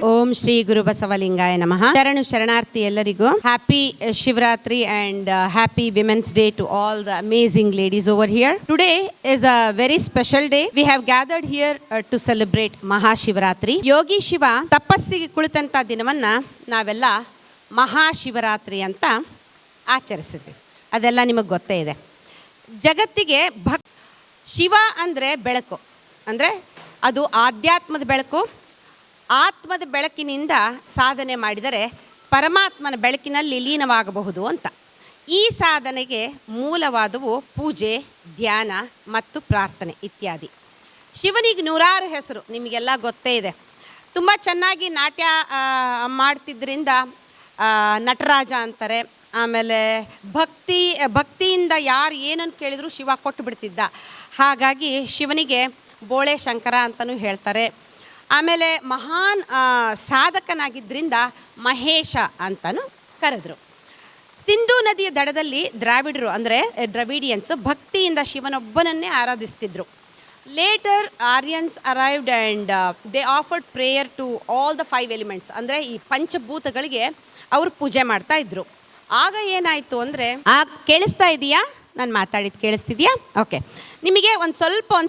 ಓಂ ಶ್ರೀ ಗುರು ಬಸವಲಿಂಗಾಯ ನಮಃ. ಶರಣು ಶರಣಾರ್ಥಿ ಎಲ್ಲರಿಗೂ. Happy Shivaratri and happy Women's Day to all the amazing ladies over here. Today is a very special day. We have gathered here to celebrate Mahashivratri. ಯೋಗಿ ಶಿವ ತಪಸ್ಸಿಗೆ ಕುಳಿತಂತ ದಿನವನ್ನ ನಾವೆಲ್ಲ ಮಹಾಶಿವರಾತ್ರಿ ಅಂತ ಆಚರಿಸಿದ್ವಿ. ಅದೆಲ್ಲ ನಿಮಗೆ ಗೊತ್ತೇ ಇದೆ. ಜಗತ್ತಿಗೆ ಶಿವ ಅಂದರೆ ಬೆಳಕು, ಅಂದರೆ ಅದು ಆಧ್ಯಾತ್ಮದ ಬೆಳಕು. ಆತ್ಮದ ಬೆಳಕಿನಿಂದ ಸಾಧನೆ ಮಾಡಿದರೆ ಪರಮಾತ್ಮನ ಬೆಳಕಿನಲ್ಲಿ ಲೀನವಾಗಬಹುದು ಅಂತ. ಈ ಸಾಧನೆಗೆ ಮೂಲವಾದವು ಪೂಜೆ, ಧ್ಯಾನ ಮತ್ತು ಪ್ರಾರ್ಥನೆ ಇತ್ಯಾದಿ. ಶಿವನಿಗೆ ನೂರಾರು ಹೆಸರು ನಿಮಗೆಲ್ಲ ಗೊತ್ತೇ ಇದೆ. ತುಂಬ ಚೆನ್ನಾಗಿ ನಾಟ್ಯ ಮಾಡ್ತಿದ್ದರಿಂದ ನಟರಾಜ ಅಂತಾರೆ. ಆಮೇಲೆ ಭಕ್ತಿಯಿಂದ ಯಾರು ಏನನ್ನು ಕೇಳಿದ್ರು ಶಿವ ಕೊಟ್ಟು ಬಿಡ್ತಿದ್ದ. ಹಾಗಾಗಿ ಶಿವನಿಗೆ ಬೋಳೆ ಶಂಕರ ಅಂತಲೂ ಹೇಳ್ತಾರೆ. ಆಮೇಲೆ ಮಹಾನ್ ಸಾಧಕನಾಗಿದ್ದರಿಂದ ಮಹೇಶ ಅಂತಲೂ ಕರೆದರು. ಸಿಂಧೂ ನದಿಯ ದಡದಲ್ಲಿ ದ್ರಾವಿಡರು ಅಂದರೆ ದ್ರವಿಡಿಯನ್ಸ್ ಭಕ್ತಿಯಿಂದ ಶಿವನೊಬ್ಬನನ್ನೇ ಆರಾಧಿಸ್ತಿದ್ರು. Later Aryans arrived and they offered prayer to all the 5 elements, ಅಂದರೆ ಈ ಪಂಚಭೂತಗಳಿಗೆ ಅವರು ಪೂಜೆ ಮಾಡ್ತಾ ಇದ್ರು. ಆಗ ಏನಾಯಿತು ಅಂದರೆ, ಕೇಳಿಸ್ತಾ ಇದೆಯಾ? ನಾನು ಮಾತಾಡಿದ್ದು ಕೇಳಿಸ್ತಿದ್ಯಾ? ಓಕೆ. ನಿಮಗೆ ಒಂದು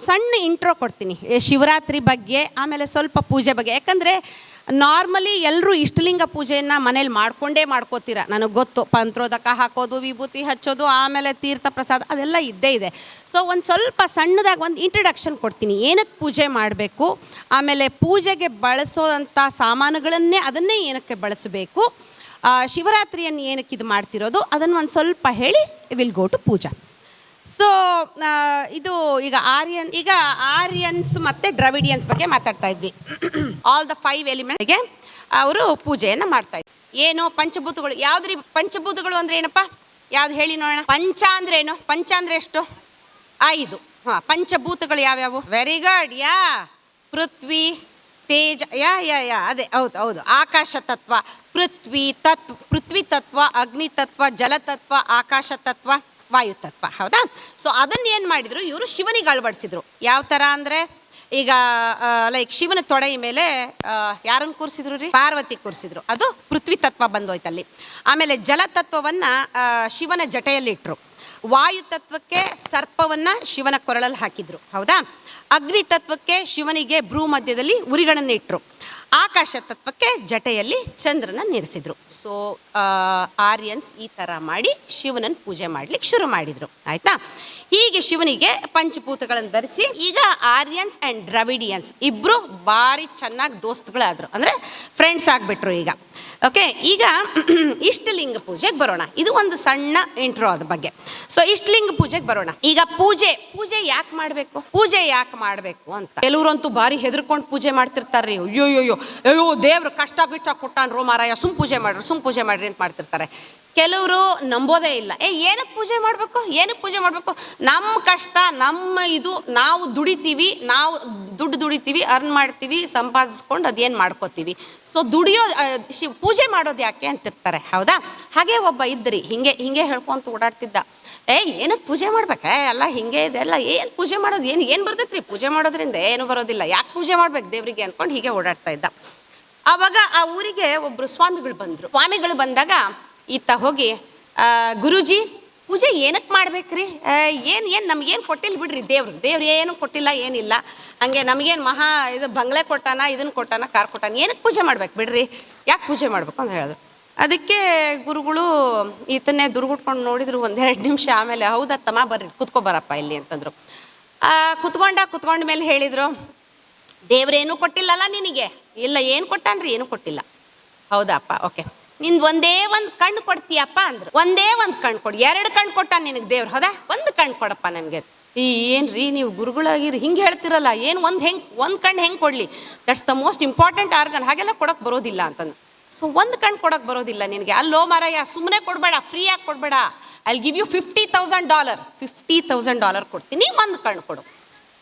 ಸಣ್ಣ ಇಂಟ್ರೋ ಕೊಡ್ತೀನಿ ಶಿವರಾತ್ರಿ ಬಗ್ಗೆ, ಆಮೇಲೆ ಸ್ವಲ್ಪ ಪೂಜೆ ಬಗ್ಗೆ. ಯಾಕಂದರೆ ನಾರ್ಮಲಿ ಎಲ್ಲರೂ ಇಷ್ಟಲಿಂಗ ಪೂಜೆಯನ್ನು ಮನೇಲಿ ಮಾಡ್ಕೋತೀರ, ನನಗೆ ಗೊತ್ತು. ಪಂತ್ರೋದಕ ಹಾಕೋದು, ವಿಭೂತಿ ಹಚ್ಚೋದು, ಆಮೇಲೆ ತೀರ್ಥ ಪ್ರಸಾದ ಅದೆಲ್ಲ ಇದ್ದೇ ಇದೆ. ಸೊ ಒಂದು ಸ್ವಲ್ಪ ಸಣ್ಣದಾಗಿ ಒಂದು ಇಂಟ್ರಡಕ್ಷನ್ ಕೊಡ್ತೀನಿ, ಏನಕ್ಕೆ ಪೂಜೆ ಮಾಡಬೇಕು, ಆಮೇಲೆ ಪೂಜೆಗೆ ಬಳಸೋವಂಥ ಸಾಮಾನುಗಳನ್ನೇ ಅದನ್ನೇ ಏನಕ್ಕೆ ಬಳಸಬೇಕು, ಶಿವರಾತ್ರಿಯನ್ನು ಏನಕ್ಕೆ ಇದು ಮಾಡ್ತಿರೋದು, ಅದನ್ನು ಒಂದು ಸ್ವಲ್ಪ ಹೇಳಿ will go to puja. So ಇದು ಈಗ ಆರ್ಯನ್ಸ್ ಮತ್ತು ದ್ರವಿಡಿಯನ್ಸ್ ಬಗ್ಗೆ ಮಾತಾಡ್ತಾ ಇದ್ವಿ. ಆಲ್ ದ 5 ಎಲಿಮೆಂಟ್ಗೆ ಅವರು ಪೂಜೆಯನ್ನು ಮಾಡ್ತಾ ಇದ್ವಿ. ಏನು ಪಂಚಭೂತಗಳು? ಯಾವುದ್ರಿ ಪಂಚಭೂತಗಳು ಅಂದರೆ ಏನಪ್ಪ? ಯಾವ್ದು ಹೇಳಿ ನೋಡೋಣ. ಪಂಚ ಅಂದರೆ ಏನು? ಪಂಚ ಅಂದರೆ ಎಷ್ಟು? 5. ಪಂಚಭೂತಗಳು ಯಾವ್ಯಾವು? Very good. ಪೃಥ್ವಿ, ತೇಜ, ಅದೇ ಹೌದು. ಆಕಾಶ ತತ್ವ, ಪೃಥ್ವಿ ತತ್ವ, ಅಗ್ನಿ ತತ್ವ, ಜಲತತ್ವ, ಆಕಾಶ ತತ್ವ, ವಾಯು ತತ್ವ. ಹೌದಾ? ಸೊ ಅದನ್ನು ಏನು ಮಾಡಿದರು ಇವರು ಶಿವನಿಗೆ ಅಳವಡಿಸಿದ್ರು. ಯಾವ ಥರ ಅಂದರೆ, ಈಗ ಲೈಕ್ ಶಿವನ ತೊಡೆಯ ಮೇಲೆ ಯಾರನ್ನು ಕೂರಿಸಿದ್ರು ರೀ? ಪಾರ್ವತಿ ಕೂರಿಸಿದ್ರು. ಅದು ಪೃಥ್ವಿ ತತ್ವ ಬಂದೋಯ್ತಲ್ಲಿ. ಆಮೇಲೆ ಜಲತತ್ವವನ್ನು ಶಿವನ ಜಟೆಯಲ್ಲಿಟ್ಟರು. ವಾಯು ತತ್ವಕ್ಕೆ ಸರ್ಪವನ್ನು ಶಿವನ ಕೊರಳಲ್ಲಿ ಹಾಕಿದ್ರು. ಹೌದಾ? ಅಗ್ನಿ ತತ್ವಕ್ಕೆ ಶಿವನಿಗೆ ಭ್ರೂ ಮಧ್ಯದಲ್ಲಿ ಉರಿಗಳನ್ನು ಇಟ್ಟರು. ಆಕಾಶ ತತ್ವಕ್ಕೆ ಜಟೆಯಲ್ಲಿ ಚಂದ್ರನ ನಿಲ್ಲಿಸಿದ್ರು. ಸೊ ಆರ್ಯನ್ಸ್ ಈ ಥರ ಮಾಡಿ ಶಿವನನ್ನು ಪೂಜೆ ಮಾಡಲಿಕ್ಕೆ ಶುರು ಮಾಡಿದರು. ಆಯಿತಾ? ಹೀಗೆ ಶಿವನಿಗೆ ಪಂಚಭೂತಗಳನ್ನು ಧರಿಸಿ ಈಗ ಆರ್ಯನ್ಸ್ ಆ್ಯಂಡ್ ದ್ರವಿಡಿಯನ್ಸ್ ಇಬ್ಬರು ಭಾರಿ ಚೆನ್ನಾಗಿ ದೋಸ್ತುಗಳಾದರು, ಅಂದರೆ ಫ್ರೆಂಡ್ಸ್ ಆಗಿಬಿಟ್ರು ಈಗ. ಓಕೆ, ಈಗ ಇಷ್ಟಲಿಂಗ ಪೂಜೆಗೆ ಬರೋಣ. ಇದು ಒಂದು ಸಣ್ಣ ಇಂಟ್ರೋ ಅದ್ರ ಬಗ್ಗೆ. ಸೊ ಇಷ್ಟಲಿಂಗ ಪೂಜೆಗೆ ಬರೋಣ. ಈಗ ಪೂಜೆ ಯಾಕೆ ಮಾಡಬೇಕು ಅಂತ ಕೆಲವರಂತೂ ಭಾರಿ ಹೆದರ್ಕೊಂಡು ಪೂಜೆ ಮಾಡ್ತಿರ್ತಾರೆ. ಅಯ್ಯೋ ದೇವ್ರು ಕಷ್ಟ ಗಿಷ್ಟ ಕೊಟ್ಟಾನ್ರೋ ಮಾರಾಯ, ಸುಮ್ ಪೂಜೆ ಮಾಡ್ರಿ ಅಂತ ಮಾಡ್ತಿರ್ತಾರೆ. ಕೆಲವರು ನಂಬೋದೇ ಇಲ್ಲ. ಏನಕ್ಕೆ ಪೂಜೆ ಮಾಡಬೇಕು? ನಮ್ಮ ಕಷ್ಟ, ನಮ್ಮ ಇದು, ನಾವು ದುಡ್ಡು ದುಡಿತೀವಿ, ಅರ್ನ್ ಮಾಡ್ತೀವಿ, ಸಂಪಾದಿಸ್ಕೊಂಡು ಅದೇನು ಮಾಡ್ಕೋತೀವಿ. ಸೊ ಪೂಜೆ ಮಾಡೋದು ಯಾಕೆ ಅಂತಿರ್ತಾರೆ. ಹೌದಾ? ಹಾಗೆ ಒಬ್ಬ ಇದ್ರಿ ಹಿಂಗೆ ಹೇಳ್ಕೊಂತ ಓಡಾಡ್ತಿದ್ದ. ಏನಕ್ಕೆ ಪೂಜೆ ಮಾಡ್ಬೇಕೆ? ಎಲ್ಲ ಹಿಂಗೆ ಇದೆ, ಎಲ್ಲ ಏನು ಪೂಜೆ ಮಾಡೋದು, ಏನು ಬರ್ತೈತ್ರಿ ಪೂಜೆ ಮಾಡೋದ್ರಿಂದ? ಏನು ಬರೋದಿಲ್ಲ, ಯಾಕೆ ಪೂಜೆ ಮಾಡ್ಬೇಕು ದೇವರಿಗೆ ಅಂದ್ಕೊಂಡು ಹೀಗೆ ಓಡಾಡ್ತಾ ಇದ್ದ. ಆವಾಗ ಆ ಊರಿಗೆ ಒಬ್ಬರು ಸ್ವಾಮಿಗಳು ಬಂದರು. ಸ್ವಾಮಿಗಳು ಬಂದಾಗ ಈತ ಹೋಗಿ, ಗುರೂಜಿ ಪೂಜೆ ಏನಕ್ಕೆ ಮಾಡ್ಬೇಕ್ರಿ? ಏನು ನಮಗೇನು ಕೊಟ್ಟಿಲ್ಲ ಬಿಡ್ರಿ, ದೇವ್ರು ಏನು ಕೊಟ್ಟಿಲ್ಲ, ಏನಿಲ್ಲ. ಹಂಗೆ ನಮಗೇನು ಇದು ಬಂಗ್ಲೆ ಕೊಟ್ಟಾನ, ಇದನ್ನು ಕೊಟ್ಟಾನ, ಕಾರ್ ಕೊಟ್ಟಾನ, ಏನಕ್ಕೆ ಪೂಜೆ ಮಾಡ್ಬೇಕು ಬಿಡ್ರಿ, ಯಾಕೆ ಪೂಜೆ ಮಾಡ್ಬೇಕು ಅಂತ ಹೇಳಿದ್ರು. ಅದಕ್ಕೆ ಗುರುಗಳು ಈತನ್ನೇ ದುರ್ಗುಟ್ಕೊಂಡು ನೋಡಿದ್ರು 1-2 ನಿಮಿಷ. ಆಮೇಲೆ ಹೌದತ್ತಮ್ಮ ಬರ್ರಿ ಕುತ್ಕೊಬರಪ್ಪ ಇಲ್ಲಿ ಅಂತಂದ್ರು. ಕುತ್ಕೊಂಡ ಮೇಲೆ ಹೇಳಿದರು, ದೇವ್ರೇನು ಕೊಟ್ಟಿಲ್ಲಲ್ಲ ನಿನಗೆ? ಇಲ್ಲ, ಏನು ಕೊಟ್ಟಾನ್ರಿ? ಏನು ಕೊಟ್ಟಿಲ್ಲ. ಹೌದಪ್ಪ, ಓಕೆ, ನಿಂದು ಒಂದೇ ಒಂದು ಕಣ್ಣು ಕೊಡ್ತೀಯಪ್ಪ ಅಂದರು. ಒಂದೇ ಒಂದು ಕಣ್ಣು ಕೊಡಿ. 2 ಕಣ್ಣು ಕೊಟ್ಟಾನ ನಿನಗೆ ದೇವ್ರು. ಹೌದಾ? 1 ಕಣ್ಣು ಕೊಡಪ್ಪ ನನಗೆ. ಏನ್ರಿ ನೀವು ಗುರುಗಳಾಗಿರಿ ಹಿಂಗೆ ಹೇಳ್ತಿರಲ್ಲ, ಏನು ಒಂದು ಕಣ್ಣು ಹೆಂಗೆ ಕೊಡಲಿ? That's the most important organ, ಹಾಗೆಲ್ಲ ಕೊಡೋಕೆ ಬರೋದಿಲ್ಲ ಅಂತಂದು. ಸೊ 1 ಕಣ್ಣು ಕೊಡೋಕೆ ಬರೋದಿಲ್ಲ ನಿನಗೆ? ಅಲ್ಲೋ ಮಾರಾಯ, ಸುಮ್ಮನೆ ಕೊಡಬೇಡ, ಫ್ರೀಯಾಗಿ ಕೊಡಬೇಡ. ಐ ಗಿವ್ ಯು $50,000 ಕೊಡ್ತೀನಿ, 1 ಕಣ್ಣು ಕೊಡು.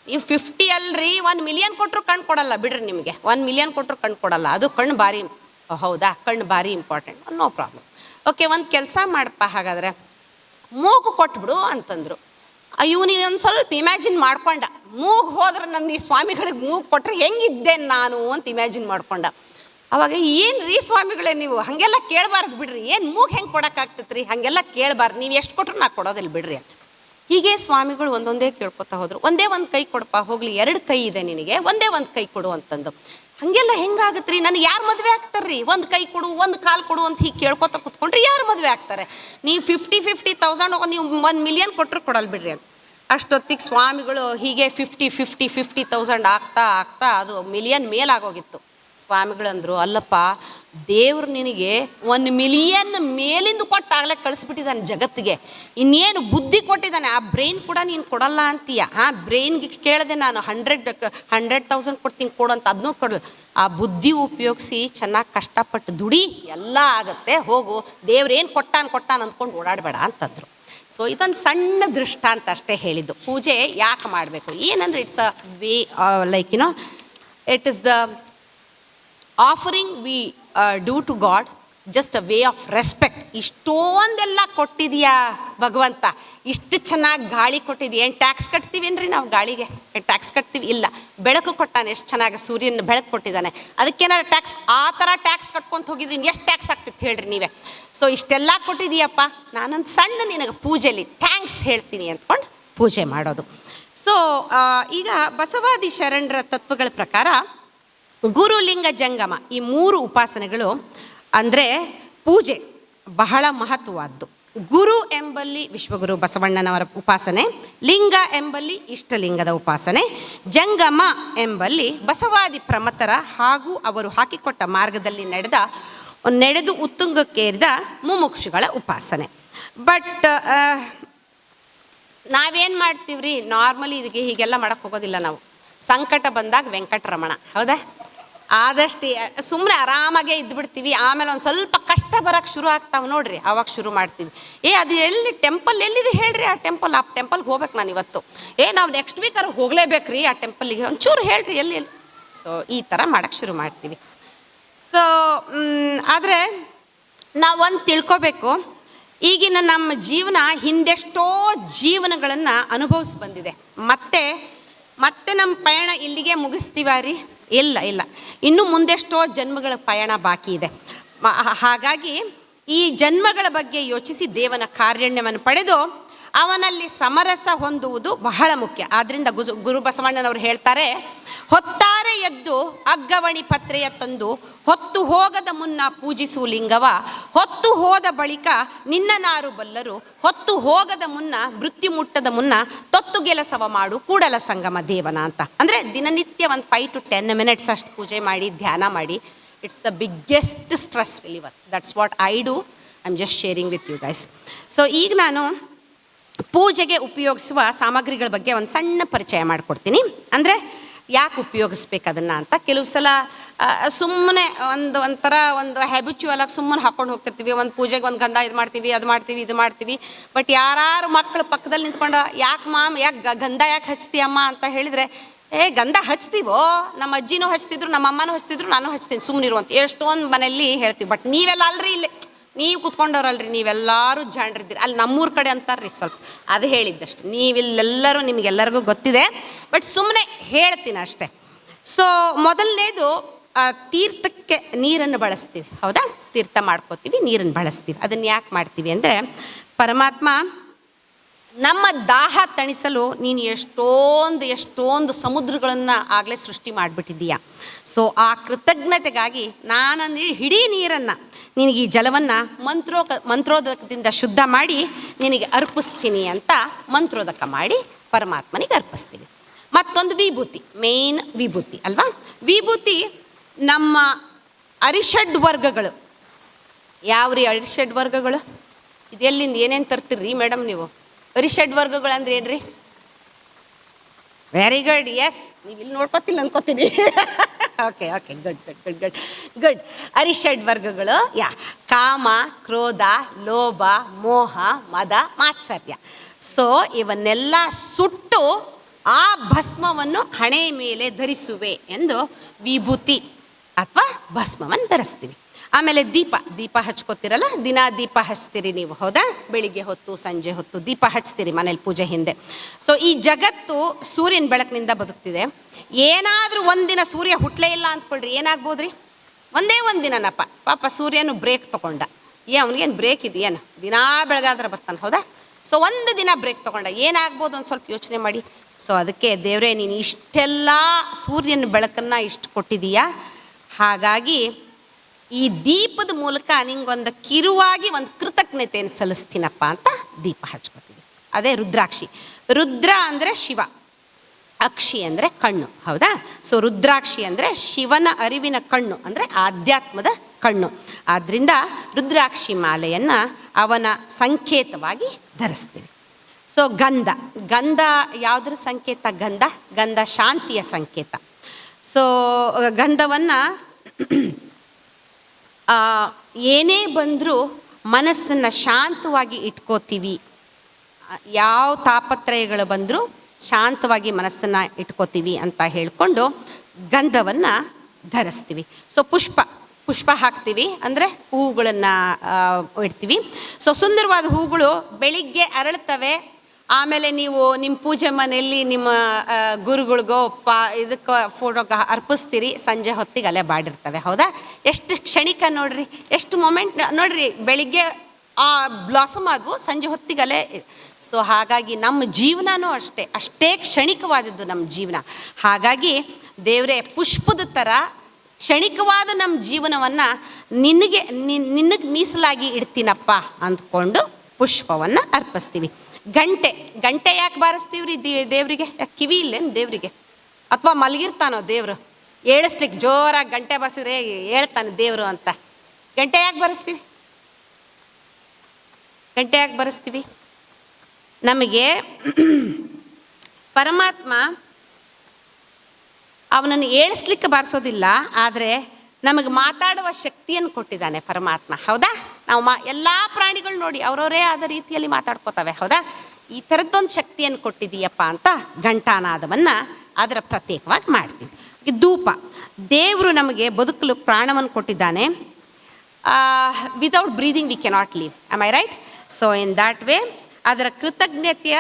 ನೀವು 50 ಅಲ್ರಿ, 1 ಮಿಲಿಯನ್ ಕೊಟ್ಟರು ಕಣ್ಣು ಕೊಡಲ್ಲ ಬಿಡ್ರಿ ನಿಮಗೆ. 1 ಮಿಲಿಯನ್ ಕೊಟ್ಟರು ಕಣ್ಣು ಕೊಡಲ್ಲ. ಅದು ಕಣ್ಣು ಭಾರಿ, ಹೌದಾ? ಕಣ್ಣು ಭಾರಿ ಇಂಪಾರ್ಟೆಂಟ್, ನೋ ಪ್ರಾಬ್ಲಮ್. ಓಕೆ, ಒಂದು ಕೆಲಸ ಮಾಡಪ್ಪ, ಹಾಗಾದರೆ ಮೂಗು ಕೊಟ್ಬಿಡು ಅಂತಂದರು. ಇವನಿಗೆ ಒಂದು ಸ್ವಲ್ಪ ಇಮ್ಯಾಜಿನ್ ಮಾಡ್ಕೊಂಡ, ಮೂಗು ಹೋದ್ರೆ ನನ್ನ ಈ ಸ್ವಾಮಿಗಳಿಗೆ ಮೂಗು ಕೊಟ್ಟರೆ ಹೆಂಗಿದ್ದೆ ನಾನು ಅಂತ ಇಮ್ಯಾಜಿನ್ ಮಾಡ್ಕೊಂಡ. ಅವಾಗ ಏನು ರೀ ಸ್ವಾಮಿಗಳೇ ನೀವು ಹಾಗೆಲ್ಲ ಕೇಳಬಾರ್ದು ಬಿಡ್ರಿ, ಏನು ಮೂಗು ಹೆಂಗೆ ಕೊಡೋಕ್ಕಾಗ್ತೈತೆ ರೀ, ಹಾಗೆಲ್ಲ ಕೇಳಬಾರ್ದು, ನೀವು ಎಷ್ಟು ಕೊಟ್ಟರು ನಾ ಕೊಡೋದಿಲ್ಲ ಬಿಡ್ರಿ. ಹೀಗೆ ಸ್ವಾಮಿಗಳು ಒಂದೊಂದೇ ಕೇಳ್ಕೊತಾ ಹೋದರು. ಒಂದೇ ಒಂದು ಕೈ ಕೊಡಪ್ಪ, ಹೋಗ್ಲಿ 2 ಕೈ ಇದೆ ನಿನಗೆ, ಒಂದೇ ಒಂದು ಕೈ ಕೊಡು ಅಂತಂದು. ಹಾಗೆಲ್ಲ ಹೆಂಗಾಗತ್ತೆ ರೀ, ನನಗೆ ಯಾರು ಮದುವೆ ಆಗ್ತಾರ್ರಿ, ಒಂದು ಕೈ ಕೊಡು, ಒಂದು ಕಾಲು ಕೊಡು ಅಂತ ಹೀಗೆ ಕೇಳ್ಕೊತ ಕೂತ್ಕೊಂಡ್ರೆ ಯಾರು ಮದುವೆ ಆಗ್ತಾರೆ? ನೀವು 50,000 ನೀವು 1 ಮಿಲಿಯನ್ ಕೊಟ್ಟರು ಕೊಡಲ್ಲ ಬಿಡ್ರಿ ಅಂತ. ಅಷ್ಟೊತ್ತಿಗೆ ಸ್ವಾಮಿಗಳು ಹೀಗೆ 50,000 ಆಗ್ತಾ ಆಗ್ತಾ ಅದು ಮಿಲಿಯನ್ ಮೇಲಾಗೋಗಿತ್ತು. ಸ್ವಾಮಿಗಳಂದರು, ಅಲ್ಲಪ್ಪ ದೇವ್ರು ನಿನಗೆ 1 ಮಿಲಿಯನ್ ಮೇಲಿಂದ ಕೊಟ್ಟಾಗಲೇ ಕಳಿಸ್ಬಿಟ್ಟಿದ್ದಾನೆ ಜಗತ್ತಿಗೆ, ಇನ್ನೇನು ಬುದ್ಧಿ ಕೊಟ್ಟಿದ್ದಾನೆ, ಆ ಬ್ರೈನ್ ಕೂಡ ನೀನು ಕೊಡಲ್ಲ ಅಂತೀಯ. ಬ್ರೈನ್ಗೆ ಕೇಳಿದೆ ನಾನು 100,000 ಕೊಡ್ತೀನಿ ಕೊಡು ಅಂತ, ಅದನ್ನೂ ಕೊಡಲ್ಲ. ಆ ಬುದ್ಧಿ ಉಪಯೋಗಿಸಿ ಚೆನ್ನಾಗಿ ಕಷ್ಟಪಟ್ಟು ದುಡಿ, ಎಲ್ಲ ಆಗುತ್ತೆ, ಹೋಗು, ದೇವ್ರೇನು ಕೊಟ್ಟಾನ ಅಂದ್ಕೊಂಡು ಓಡಾಡಬೇಡ ಅಂತಂದರು. ಸೊ ಇದೊಂದು ಸಣ್ಣ ದೃಷ್ಟಾಂತ ಅಷ್ಟೇ ಹೇಳಿದ್ದು. ಪೂಜೆ ಯಾಕೆ ಮಾಡಬೇಕು ಏನಂದರೆ, it's a way like it is the offering we do to god, just a way of respect. ಇಷ್ಟೊಂದೆಲ್ಲ ಕೊಟ್ಟಿದೆಯಾ ಭಗವಂತ, ಇಷ್ಟು ಚೆನ್ನಾಗಿ ಗಾಳಿ ಕೊಟ್ಟಿದೆಯಾ, ಏನು ಟ್ಯಾಕ್ಸ್ ಕಟ್ತೀವೇನ್ರಿ ನಾವು ಗಾಳಿಗೆ? ಟ್ಯಾಕ್ಸ್ ಕಟ್ತೀವಿ? ಇಲ್ಲ. ಬೆಳಕು ಕೊಟ್ಟಾನೆ, ಎಷ್ಟು ಚೆನ್ನಾಗಿ ಸೂರ್ಯನ ಬೆಳಕು ಕೊಟ್ಟಿದ್ದಾನೆ, ಅದಕ್ಕೇನಾದ್ರು ಟ್ಯಾಕ್ಸ್? ಆ ಥರ ಟ್ಯಾಕ್ಸ್ ಕಟ್ಕೊಂತ ಹೋಗಿದ್ರಿ ಎಷ್ಟು ಟ್ಯಾಕ್ಸ್ ಆಗ್ತಿತ್ತು ಹೇಳ್ರಿ ನೀವೇ? ಸೊ ಇಷ್ಟೆಲ್ಲ ಕೊಟ್ಟಿದೀಯಪ್ಪ, ನಾನೊಂದು ಸಣ್ಣ ನಿನಗೆ ಪೂಜೆಯಲ್ಲಿ ಥ್ಯಾಂಕ್ಸ್ ಹೇಳ್ತೀನಿ ಅಂದ್ಕೊಂಡು ಪೂಜೆ ಮಾಡೋದು. ಸೊ ಈಗ ಬಸವಾದಿ ಶರಣರ ತತ್ವಗಳ ಪ್ರಕಾರ ಗುರು, ಲಿಂಗ, ಜಂಗಮ ಈ 3 ಉಪಾಸನೆಗಳು ಅಂದರೆ ಪೂಜೆ ಬಹಳ ಮಹತ್ವವಾದ್ದು. ಗುರು ಎಂಬಲ್ಲಿ ವಿಶ್ವಗುರು ಬಸವಣ್ಣನವರ ಉಪಾಸನೆ, ಲಿಂಗ ಎಂಬಲ್ಲಿ ಇಷ್ಟಲಿಂಗದ ಉಪಾಸನೆ, ಜಂಗಮ ಎಂಬಲ್ಲಿ ಬಸವಾದಿ ಪ್ರಮತರ ಹಾಗೂ ಅವರು ಹಾಕಿಕೊಟ್ಟ ಮಾರ್ಗದಲ್ಲಿ ನಡೆದು ಉತ್ತುಂಗಕ್ಕೇರಿದ ಮುಮುಕ್ಷುಗಳ ಉಪಾಸನೆ. ಬಟ್ ನಾವೇನು ಮಾಡ್ತೀವ್ರಿ, ನಾರ್ಮಲಿ ಇದಕ್ಕೆ ಹೀಗೆಲ್ಲ ಮಾಡೋಕ್ಕೆ ಹೋಗೋದಿಲ್ಲ ನಾವು. ಸಂಕಟ ಬಂದಾಗ ವೆಂಕಟರಮಣ, ಹೌದಾ? ಆದಷ್ಟು ಸುಮ್ಮನೆ ಆರಾಮಾಗೇ ಇದ್ದುಬಿಡ್ತೀವಿ. ಆಮೇಲೆ ಒಂದು ಸ್ವಲ್ಪ ಕಷ್ಟ ಬರೋಕ್ಕೆ ಶುರು ಆಗ್ತಾವೆ ನೋಡ್ರಿ, ಆವಾಗ ಶುರು ಮಾಡ್ತೀವಿ. ಅದು ಎಲ್ಲಿ ಟೆಂಪಲ್ ಎಲ್ಲಿದೆ ಹೇಳ್ರಿ, ಆ ಟೆಂಪಲ್ಗೆ ಹೋಗ್ಬೇಕು ನಾನು ಇವತ್ತು, ನಾವು ನೆಕ್ಸ್ಟ್ ವೀಕ್ ಹೋಗಲೇಬೇಕು ರೀ ಆ ಟೆಂಪಲ್ಗೆ, ಒಂಚೂರು ಹೇಳ್ರಿ ಎಲ್ಲಿ. ಸೊ ಈ ಥರ ಮಾಡೋಕ್ಕೆ ಶುರು ಮಾಡ್ತೀವಿ. ಸೊ ಆದರೆ ನಾವೊಂದು ತಿಳ್ಕೊಬೇಕು, ಈಗಿನ ನಮ್ಮ ಜೀವನ ಹಿಂದೆಷ್ಟೋ ಜೀವನಗಳನ್ನು ಅನುಭವಿಸಿ ಬಂದಿದೆ. ಮತ್ತೆ ನಮ್ಮ ಪಯಣ ಇಲ್ಲಿಗೆ ಮುಗಿಸ್ತೀವ ರೀ? ಇಲ್ಲ, ಇನ್ನೂ ಮುಂದೆಷ್ಟೋ ಜನ್ಮಗಳ ಪಯಣ ಬಾಕಿ ಇದೆ. ಹಾಗಾಗಿ ಈ ಜನ್ಮಗಳ ಬಗ್ಗೆ ಯೋಚಿಸಿ ದೇವನ ಕಾರುಣ್ಯವನ್ನು ಪಡೆದು ಅವನಲ್ಲಿ ಸಮರಸ ಹೊಂದುವುದು ಬಹಳ ಮುಖ್ಯ. ಆದ್ದರಿಂದ ಗುರು ಬಸವಣ್ಣನವರು ಹೇಳ್ತಾರೆ, ಹೊತ್ತಾರೆ ಎದ್ದು ಅಗ್ಗವಣಿ ಪತ್ರೆಯ ತಂದು ಹೊತ್ತು ಹೋಗದ ಮುನ್ನ ಪೂಜಿಸು ಲಿಂಗವ, ಹೊತ್ತು ಹೋದ ಬಳಿಕ ನಿನ್ನ ನಾರು ಬಲ್ಲರು, ಹೊತ್ತು ಹೋಗದ ಮುನ್ನ ಮೃತ್ಯು ಮುಟ್ಟದ ಮುನ್ನ ತೊತ್ತು ಗೆಲಸವ ಮಾಡು ಕೂಡಲ ಸಂಗಮ ದೇವನ ಅಂತ. ಅಂದರೆ ದಿನನಿತ್ಯ ಒಂದು 5 to 10 minutes ಅಷ್ಟು ಪೂಜೆ ಮಾಡಿ, ಧ್ಯಾನ ಮಾಡಿ. It's the biggest stress reliever. That's what I do. I am just sharing with you guys. So ಈಗ ನಾನು ಪೂಜೆಗೆ ಉಪಯೋಗಿಸುವ ಸಾಮಗ್ರಿಗಳ ಬಗ್ಗೆ ಒಂದು ಸಣ್ಣ ಪರಿಚಯ ಮಾಡಿಕೊಡ್ತೀನಿ. ಅಂದರೆ ಯಾಕೆ ಉಪಯೋಗಿಸ್ಬೇಕು ಅದನ್ನು ಅಂತ. ಕೆಲವು ಸಲ ಸುಮ್ಮನೆ ಒಂಥರ ಹ್ಯಾಬಿಚುವಲ್ ಆಗಿ ಸುಮ್ಮನೆ ಹಾಕ್ಕೊಂಡು ಹೋಗ್ತಿರ್ತೀವಿ. ಒಂದು ಪೂಜೆಗೆ ಒಂದು ಗಂಧ ಇದು ಮಾಡ್ತೀವಿ. ಬಟ್ ಯಾರು ಮಕ್ಕಳು ಪಕ್ಕದಲ್ಲಿ ನಿಂತ್ಕೊಂಡು ಯಾಕೆ ಗಂಧ ಯಾಕೆ ಹಚ್ತೀಯಮ್ಮ ಅಂತ ಹೇಳಿದರೆ, ಗಂಧ ಹಚ್ತೀವೋ, ನಮ್ಮ ಅಜ್ಜಿನೂ ಹಚ್ತಿದ್ರು, ನಮ್ಮ ಅಮ್ಮನೂ ಹಚ್ತಿದ್ರು, ನಾನು ಹಚ್ತೀನಿ ಸುಮ್ಮನಿರುವಂತ ಎಷ್ಟೊಂದು ಮನೆಯಲ್ಲಿ ಹೇಳ್ತೀವಿ. ಬಟ್ ನೀವೆಲ್ಲ ಅಲ್ರಿ, ಇಲ್ಲಿ ನೀವು ಕೂತ್ಕೊಂಡವ್ರಲ್ರಿ, ನೀವೆಲ್ಲರೂ ಜಾಣ್ರಿದ್ದೀರಿ. ಅಲ್ಲಿ ನಮ್ಮೂರ ಕಡೆ ಅಂತಾರ್ರಿ ಸ್ವಲ್ಪ, ಅದು ಹೇಳಿದ್ದಷ್ಟು. ನೀವಿಲ್ಲೆಲ್ಲರೂ ನಿಮಗೆಲ್ಲರಿಗೂ ಗೊತ್ತಿದೆ, ಬಟ್ ಸುಮ್ಮನೆ ಹೇಳ್ತೀನಿ ಅಷ್ಟೆ. ಸೊ ಮೊದಲನೇದು, ತೀರ್ಥಕ್ಕೆ ನೀರನ್ನು ಬಳಸ್ತೀವಿ, ಹೌದಾ? ತೀರ್ಥ ಮಾಡ್ಕೋತೀವಿ, ನೀರನ್ನು ಬಳಸ್ತೀವಿ. ಅದನ್ನು ಯಾಕೆ ಮಾಡ್ತೀವಿ ಅಂದರೆ, ಪರಮಾತ್ಮ ನಮ್ಮ ದಾಹ ತಣಿಸಲು ನೀನು ಎಷ್ಟೊಂದು ಸಮುದ್ರಗಳನ್ನು ಆಗಲೇ ಸೃಷ್ಟಿ ಮಾಡಿಬಿಟ್ಟಿದ್ದೀಯ. ಸೊ ಆ ಕೃತಜ್ಞತೆಗಾಗಿ ನಾನಂದ್ರೆ ಇಡೀ ನೀರನ್ನು, ನಿನಗೆ ಈ ಜಲವನ್ನು ಮಂತ್ರೋದಕದಿಂದ ಶುದ್ಧ ಮಾಡಿ ನಿನಗೆ ಅರ್ಪಿಸ್ತೀನಿ ಅಂತ ಮಂತ್ರೋದಕ ಮಾಡಿ ಪರಮಾತ್ಮನಿಗೆ ಅರ್ಪಿಸ್ತೀವಿ. ಮತ್ತೊಂದು ವಿಭೂತಿ, ಮೇನ್ ವಿಭೂತಿ ಅಲ್ವಾ? ವಿಭೂತಿ ನಮ್ಮ ಅರಿಷಡ್ ವರ್ಗಗಳು. ಯಾವ್ರಿ ಅರಿಷಡ್ ವರ್ಗಗಳು? ಇದೆಲ್ಲಿಂದ ಏನೇನು ತರ್ತೀರಿ ಮೇಡಮ್ ನೀವು? ಅರಿಷಡ್ ವರ್ಗಗಳು ಅಂದ್ರೆ ಏನ್ರಿ? Very good, yes. ನೀವು ಇಲ್ಲಿ ನೋಡ್ಕೋತಿಲ್ಲ ಅನ್ಕೋತೀನಿ. Okay, good. ಅರಿಷಡ್ ವರ್ಗಗಳು ಕಾಮ, ಕ್ರೋಧ, ಲೋಭ, ಮೋಹ, ಮದ, ಮಾತ್ಸರ್ಯ. ಸೊ ಇವನ್ನೆಲ್ಲ ಸುಟ್ಟು ಆ ಭಸ್ಮವನ್ನು ಹಣೆ ಮೇಲೆ ಧರಿಸುವೆ ಎಂದು ವಿಭೂತಿ ಅಥವಾ ಭಸ್ಮವನ್ನು ಧರಿಸ್ತೀವಿ. ಆಮೇಲೆ ದೀಪ ಹಚ್ಕೋತಿರಲ್ಲ, ದಿನ ದೀಪ ಹಚ್ತೀರಿ ನೀವು, ಹೌದಾ? ಬೆಳಿಗ್ಗೆ ಹೊತ್ತು, ಸಂಜೆ ಹೊತ್ತು ದೀಪ ಹಚ್ತೀರಿ ಮನೇಲಿ ಪೂಜೆ ಹಿಂದೆ. ಸೊ ಈ ಜಗತ್ತು ಸೂರ್ಯನ ಬೆಳಕಿನಿಂದ ಬದುಕ್ತಿದೆ. ಏನಾದರೂ ಒಂದಿನ ಸೂರ್ಯ ಹುಟ್ಟಲೇ ಇಲ್ಲ ಅಂದ್ಕೊಳ್ರಿ, ಏನಾಗ್ಬೋದ್ರಿ? ಒಂದೇ ಒಂದು ದಿನನಪ್ಪ ಪಾಪ ಸೂರ್ಯನು ಬ್ರೇಕ್ ತೊಗೊಂಡ. ಅವನಿಗೇನು ಬ್ರೇಕ್ ಇದೆಯೇನು, ದಿನಾ ಬೆಳಗಾದ್ರೆ ಬರ್ತಾನೆ, ಹೌದಾ? ಸೊ ಒಂದು ದಿನ ಬ್ರೇಕ್ ತೊಗೊಂಡ, ಏನಾಗ್ಬೋದು ಒಂದು ಸ್ವಲ್ಪ ಯೋಚನೆ ಮಾಡಿ. ಸೊ ಅದಕ್ಕೆ ದೇವರೇ ನೀನು ಇಷ್ಟೆಲ್ಲ ಸೂರ್ಯನ ಬೆಳಕನ್ನು ಇಷ್ಟು ಕೊಟ್ಟಿದೀಯಾ, ಹಾಗಾಗಿ ಈ ದೀಪದ ಮೂಲಕ ನಿಂಗೊಂದು ಕಿರುವಾಗಿ ಒಂದು ಕೃತಜ್ಞತೆಯನ್ನು ಸಲ್ಲಿಸ್ತೀನಪ್ಪ ಅಂತ ದೀಪ ಹಚ್ಕೋತೀವಿ. ಅದೇ ರುದ್ರಾಕ್ಷಿ. ರುದ್ರ ಅಂದರೆ ಶಿವ, ಅಕ್ಷಿ ಅಂದರೆ ಕಣ್ಣು, ಹೌದಾ? ಸೊ ರುದ್ರಾಕ್ಷಿ ಅಂದರೆ ಶಿವನ ಅರಿವಿನ ಕಣ್ಣು, ಅಂದರೆ ಆಧ್ಯಾತ್ಮದ ಕಣ್ಣು. ಆದ್ದರಿಂದ ರುದ್ರಾಕ್ಷಿ ಮಾಲೆಯನ್ನು ಅವನ ಸಂಕೇತವಾಗಿ ಧರಿಸ್ತೀವಿ. ಸೊ ಗಂಧ ಯಾವುದರ ಸಂಕೇತ? ಗಂಧ ಶಾಂತಿಯ ಸಂಕೇತ. ಸೊ ಗಂಧವನ್ನು ಏನೇ ಬಂದರೂ ಮನಸ್ಸನ್ನು ಶಾಂತವಾಗಿ ಇಟ್ಕೋತೀವಿ. ಯಾವ ತಾಪತ್ರಯಗಳು ಬಂದರೂ ಶಾಂತವಾಗಿ ಮನಸ್ಸನ್ನು ಇಟ್ಕೋತೀವಿ ಅಂತ ಹೇಳಿಕೊಂಡು ಗಂಧವನ್ನು ಧರಿಸ್ತೀವಿ. ಸೊ ಪುಷ್ಪ ಹಾಕ್ತೀವಿ, ಅಂದರೆ ಹೂಗಳನ್ನು ಇಡ್ತೀವಿ. ಸೊ ಸುಂದರವಾದ ಹೂಗಳು ಬೆಳಿಗ್ಗೆ ಅರಳ್ತವೆ. ಆಮೇಲೆ ನೀವು ನಿಮ್ಮ ಪೂಜೆ ಮನೆಯಲ್ಲಿ ನಿಮ್ಮ ಗುರುಗಳಿಗೋ ಇದಕ್ಕೆ ಫೋಟೋಗೆ ಅರ್ಪಿಸ್ತೀರಿ, ಸಂಜೆ ಹೊತ್ತಿಗೆ ಅಲ್ಲೇ ಬಾಡಿರ್ತವೆ, ಹೌದಾ? ಎಷ್ಟು ಕ್ಷಣಿಕ ನೋಡ್ರಿ, ಎಷ್ಟು ಮೊಮೆಂಟ್ ನೋಡ್ರಿ. ಬೆಳಿಗ್ಗೆ ಬ್ಲಾಸಮ್ ಆದವು, ಸಂಜೆ ಹೊತ್ತಿಗಲ್ಲೇ. ಸೊ ಹಾಗಾಗಿ ನಮ್ಮ ಜೀವನನೂ ಅಷ್ಟೇ ಕ್ಷಣಿಕವಾದದ್ದು ನಮ್ಮ ಜೀವನ. ಹಾಗಾಗಿ ದೇವರೇ ಪುಷ್ಪದ ಥರ ಕ್ಷಣಿಕವಾದ ನಮ್ಮ ಜೀವನವನ್ನು ನಿನಗೆ ಮೀಸಲಾಗಿ ಇಡ್ತೀನಪ್ಪ ಅಂದ್ಕೊಂಡು ಪುಷ್ಪವನ್ನು ಅರ್ಪಿಸ್ತೀವಿ. ಗಂಟೆ ಯಾಕೆ ಬಾರಿಸ್ತೀವ್ರಿ ದೇವರಿಗೆ? ಕಿವಿ ಇಲ್ಲೇನು ದೇವರಿಗೆ? ಅಥವಾ ಮಲಗಿರ್ತಾನೋ ದೇವರು? ಏಳಿಸ್ಲಿಕ್ಕೆ ಜೋರಾಗಿ ಗಂಟೆ ಬಾರಿಸಿದ್ರೆ ಹೇಳ್ತಾನೆ ದೇವರು ಅಂತ. ಗಂಟೆ ಯಾಕೆ ಬಾರಿಸ್ತೀವಿ? ನಮಗೆ ಪರಮಾತ್ಮ ಅವನನ್ನು ಏಳಿಸ್ಲಿಕ್ಕೆ ಬಾರಿಸೋದಿಲ್ಲ, ಆದರೆ ನಮಗೆ ಮಾತಾಡುವ ಶಕ್ತಿಯನ್ನು ಕೊಟ್ಟಿದ್ದಾನೆ ಪರಮಾತ್ಮ, ಹೌದಾ? ನಾವು ಎಲ್ಲ ಪ್ರಾಣಿಗಳು ನೋಡಿ ಅವರವರೇ ಆದ ರೀತಿಯಲ್ಲಿ ಮಾತಾಡ್ಕೋತವೆ, ಹೌದಾ? ಈ ಥರದ್ದೊಂದು ಶಕ್ತಿಯನ್ನು ಕೊಟ್ಟಿದೀಯಪ್ಪ ಅಂತ ಘಂಟಾನಾದವನ್ನು ಅದರ ಪ್ರತ್ಯೇಕವಾಗಿ ಮಾಡ್ತೀವಿ. ಧೂಪ, ದೇವರು ನಮಗೆ ಬದುಕಲು ಪ್ರಾಣವನ್ನು ಕೊಟ್ಟಿದ್ದಾನೆ. Without breathing we cannot live. Am I right? So in that way ಅದರ ಕೃತಜ್ಞತೆಯ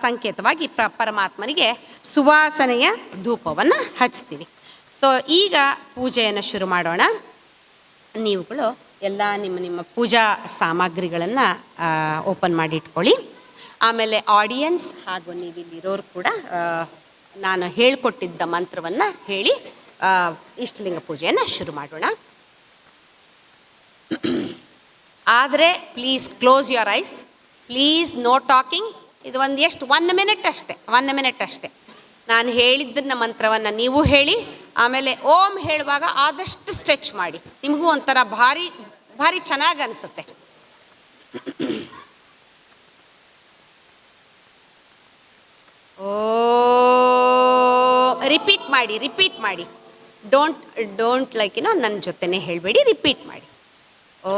ಸಂಕೇತವಾಗಿ ಪರಮಾತ್ಮನಿಗೆ ಸುವಾಸನೆಯ ಧೂಪವನ್ನು ಹಚ್ತೀವಿ. ಸೊ ಈಗ ಪೂಜೆಯನ್ನು ಶುರು ಮಾಡೋಣ. ನೀವುಗಳು ಎಲ್ಲ ನಿಮ್ಮ ಪೂಜಾ ಸಾಮಗ್ರಿಗಳನ್ನು ಓಪನ್ ಮಾಡಿ ಇಟ್ಕೊಳ್ಳಿ. ಆಮೇಲೆ ಆಡಿಯನ್ಸ್ ಹಾಗೂ ನೀವಿಲ್ಲಿರೋರು ಕೂಡ ನಾನು ಹೇಳಿಕೊಟ್ಟಿದ್ದ ಮಂತ್ರವನ್ನು ಹೇಳಿ ಇಷ್ಟಲಿಂಗ ಪೂಜೆಯನ್ನು ಶುರು ಮಾಡೋಣ. ಆದರೆ please close your eyes, please no talking. ಇದು ಎಷ್ಟು 1 ಮಿನಿಟ್ ಅಷ್ಟೇ. ನಾನು ಹೇಳಿದ್ದನ್ನ ಮಂತ್ರವನ್ನು ನೀವು ಹೇಳಿ, ಆಮೇಲೆ ಓಂ ಹೇಳುವಾಗ ಆದಷ್ಟು ಸ್ಟ್ರೆಚ್ ಮಾಡಿ, ನಿಮಗೂ ಒಂಥರ ಭಾರಿ ಭಾರಿ ಚೆನ್ನಾಗಿ ಅನಿಸುತ್ತೆ. ಓ ರಿಪೀಟ್ ಮಾಡಿ. ಡೋಂಟ್ ಲೈಕ್ ನನ್ನ ಜೊತೆನೇ ಹೇಳಬೇಡಿ, ರಿಪೀಟ್ ಮಾಡಿ. ಓ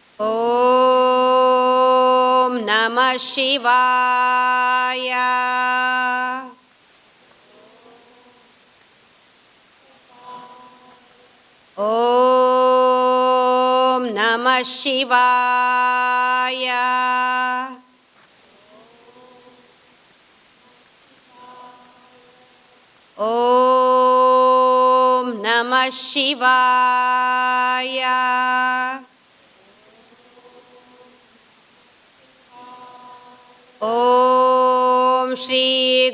ಓಂ ನಮಃ ಶಿವಾಯ. ಓಂ ನಮಃ ಶಿವಾಯ. ಓಂ ನಮಃ ಶಿವಾಯ. ಓಂ ಶ್ರೀ